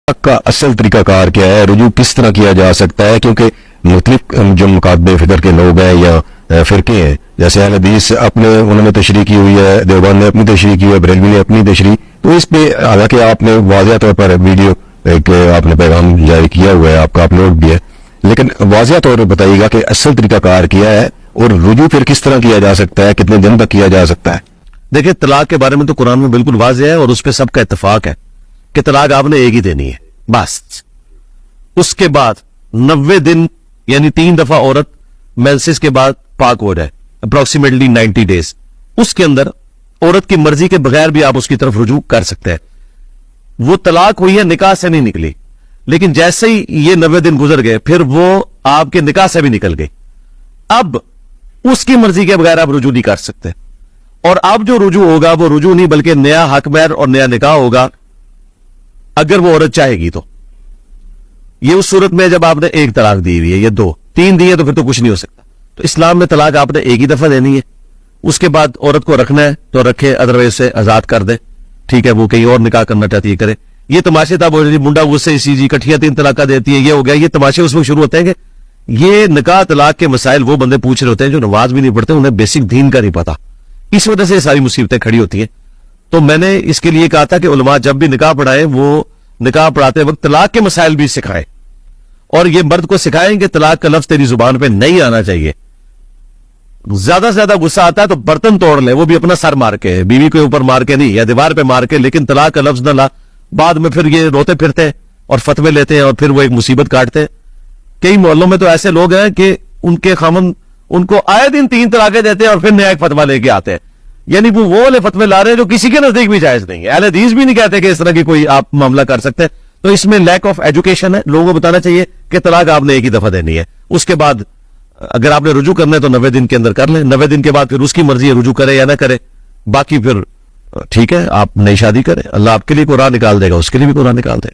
کا اصل طریقہ کار کیا ہے, رجوع کس طرح کیا جا سکتا ہے؟ کیونکہ مختلف جو مکاتب فکر کے لوگ ہیں یا فرقے ہیں, جیسے اہل حدیث انہوں نے تشریح کی ہوئی ہے, دیوبند نے اپنی تشریح کی ہوئی ہے, بریلوی نے اپنی تشریح, تو اس پہ حالانکہ آپ نے واضح طور پر ویڈیو ایک آپ نے پیغام جاری کیا ہوا ہے, آپ کا اپلوڈ بھی ہے, لیکن واضح طور پر بتائیے گا کہ اصل طریقہ کار کیا ہے اور رجوع پھر کس طرح کیا جا سکتا ہے, کتنے دن تک کیا جا سکتا ہے؟ دیکھیں, طلاق کے بارے میں تو قرآن میں بالکل واضح ہے اور اس پہ سب کا اتفاق ہے کہ طلاق آپ نے ایک ہی دینی ہے بس. اس کے بعد 90 دن یعنی 3 دفعہ عورت مینسس کے بعد پاک ہو جائے, اپروکسیمیٹلی 90 ڈیز, اس کے اندر عورت کی مرضی کے بغیر بھی آپ اس کی طرف رجوع کر سکتے ہیں. وہ طلاق ہوئی ہے, نکاح سے نہیں نکلی, لیکن جیسے ہی یہ 90 دن گزر گئے پھر وہ آپ کے نکاح سے بھی نکل گئی. اب اس کی مرضی کے بغیر آپ رجوع نہیں کر سکتے, اور اب جو رجوع ہوگا وہ رجوع نہیں بلکہ نیا حق مہر اور نیا نکاح ہوگا اگر وہ عورت چاہے گی تو. یہ اس صورت میں جب آپ نے ایک طلاق دی ہوئی ہے, یہ 2 3 دی ہے تو پھر تو کچھ نہیں ہو سکتا. تو اسلام میں طلاق آپ نے ایک ہی دفعہ دینی ہے, اس کے بعد عورت کو رکھنا ہے تو رکھے, ادروائز سے آزاد کر دے, ٹھیک ہے, وہ کہیں اور نکاح کرنا چاہتی ہے کرے. یہ تماشے تھا منڈا غصے اسی جی کٹھیا 3 طلاقہ دیتی ہے, یہ ہو گیا, یہ تماشے اس وقت شروع ہوتے ہیں کہ یہ نکاح طلاق کے مسائل وہ بندے پوچھ رہے ہوتے ہیں جو نماز بھی نہیں پڑھتے, انہیں بیسک دین کا نہیں پتا, اس وجہ سے ساری مصیبتیں کھڑی ہوتی ہیں. تو میں نے اس کے لیے کہا تھا کہ علماء جب بھی نکاح پڑھائیں وہ نکاح پڑھاتے وقت طلاق کے مسائل بھی سکھائیں, اور یہ مرد کو سکھائیں کہ طلاق کا لفظ تیری زبان پہ نہیں آنا چاہیے. زیادہ سے زیادہ غصہ آتا ہے تو برتن توڑ لے, وہ بھی اپنا سر مار کے, بیوی کے اوپر مار کے نہیں یا دیوار پہ مار کے, لیکن طلاق کا لفظ نہ لا. بعد میں پھر یہ روتے پھرتے اور فتوے لیتے ہیں اور پھر وہ ایک مصیبت کاٹتے ہیں. کئی محلوں میں تو ایسے لوگ ہیں کہ ان کے خامن ان کو آئے دن 3 طلاقیں دیتے ہیں اور پھر نیا ایک فتویٰ لے کے آتے ہیں, یعنی وہ والے فتوے لا رہے ہیں جو کسی کے نزدیک بھی جائز نہیں ہے. اہل حدیث بھی نہیں کہتے کہ اس طرح کی کوئی آپ معاملہ کر سکتے ہیں. تو اس میں لیک آف ایجوکیشن ہے. لوگوں کو بتانا چاہیے کہ طلاق آپ نے ایک ہی دفعہ دینی ہے, اس کے بعد اگر آپ نے رجوع کرنا ہے تو 90 دن کے اندر کر لیں, 90 دن کے بعد پھر اس کی مرضی ہے رجوع کرے یا نہ کرے, باقی پھر ٹھیک ہے آپ نئی شادی کریں, اللہ آپ کے لیے کوئی راہ نکال دے گا, اس کے لیے بھی کوئی راہ نکال دے.